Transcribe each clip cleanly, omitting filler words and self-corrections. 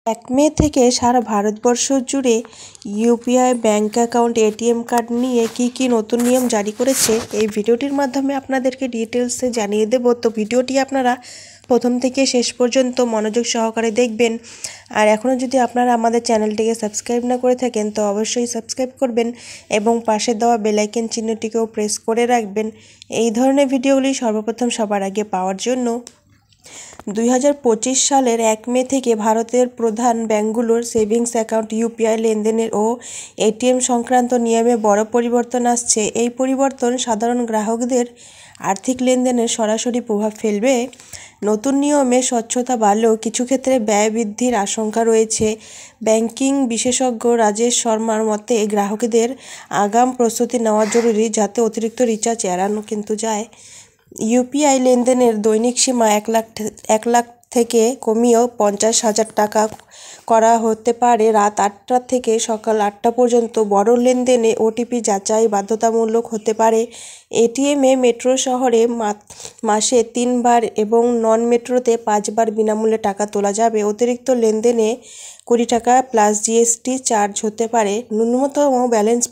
এক মে থেকে সারা ভারতবর্ষ জুড়ে UPI bank account ATM card নিয়ে কি নতুন নিয়ম জারি করেছে এই ভিডিওটির মাধ্যমে আপনাদেরকে ডিটেলসে জানিয়ে দেব। তো ভিডিওটি আপনারা প্রথম থেকে শেষ পর্যন্ত মনোযোগ সহকারে দেখবেন। আর এখনও যদি আপনারা আমাদের চ্যানেলটিকে সাবস্ক্রাইব না করে থাকেন তো অবশ্যই সাবস্ক্রাইব করবেন এবং পাশে দেওয়া বেল আইকন চিহ্নটিকেও প্রেস করে রাখবেন এই ধরনের ভিডিওগুলি সর্বপ্রথম সবার আগে পাওয়ার জন্য। 2025 সালের 1 মে থেকে ভারতের প্রধান ব্যাংকগুলোর সেভিংস অ্যাকাউন্ট ইউপিআই লেনদেনের ও এটিএম সংক্রান্ত নিয়মে বড় পরিবর্তন আসছে। এই পরিবর্তন সাধারণ গ্রাহকদের আর্থিক লেনদেনে সরাসরি প্রভাব ফেলবে। নতুন নিয়মে স্বচ্ছতা বাড়লেও কিছু ক্ষেত্রে ব্যয় বৃদ্ধির আশঙ্কা রয়েছে। ব্যাংকিং বিশেষজ্ঞ রাজেশ শর্মার মতে গ্রাহকদের আগাম প্রস্তুতি নেওয়া জরুরি যাতে অতিরিক্ত রিচার্জ এড়ানো কিন্তু যায়। ইউপিআই লেনদেনের দৈনিক সীমা 1 লাখ থেকে কমিয়েও 50,000 টাকা করা হতে পারে। রাত 8টা থেকে সকাল 8টা পর্যন্ত। বড় লেনদেনে ওটিপি যাচাই বাধ্যতামূলক হতে পারে। এটিএমে মেট্রো শহরে মাসে 3 বার এবং নন মেট্রোতে 5 বার বিনামূল্যে টাকা তোলা যাবে। অতিরিক্ত লেনদেনে 20 টাকা প্লাস জিএসটি চার্জ হতে পারে। ন্যূনতম ব্যালেন্স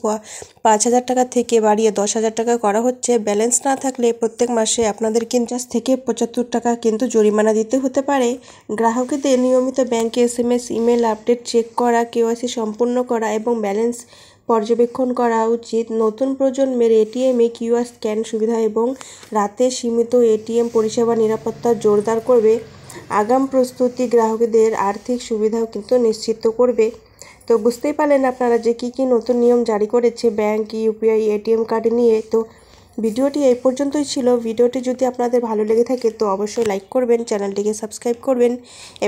5,000 টাকা থেকে বাড়িয়ে 10,000 টাকা করা হচ্ছে। ব্যালেন্স না থাকলে প্রত্যেক মাসে আপনাদের 50 থেকে 75 টাকা কিন্তু জরিমানা দিতে হতে পারে। গ্রাহকদের নিয়মিত ব্যাংকে এসএমএস ইমেল আপডেট চেক করা, কেওয়াইসি সম্পূর্ণ করা এবং ব্যালেন্স পর্যবেক্ষণ করা উচিত। নতুন প্রজন্মের এটিএমে কিউআর স্ক্যান সুবিধা এবং রাতে সীমিত এটিএম পরিষেবা নিরাপত্তা জোরদার করবে। আগাম প্রস্তুতি গ্রাহকদের আর্থিক সুবিধাও কিন্তু নিশ্চিত করবে। তো বুঝতেই পারলেন আপনারা যে কি নতুন নিয়ম জারি করেছে ব্যাংক ইউপিআই এটিএম কার্ড নিয়ে। তো ভিডিওটি এই পর্যন্তই ছিল। ভিডিওটি যদি আপনাদের ভালো লেগে থাকে তো অবশ্যই লাইক করবেন, চ্যানেলটিকে সাবস্ক্রাইব করবেন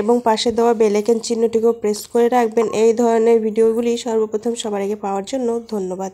এবং পাশে দেওয়া বেল আইকন চিহ্নটিকেও প্রেস করে রাখবেন এই ধরনের ভিডিওগুলি সর্বপ্রথম সবার আগে পাওয়ার জন্য। ধন্যবাদ।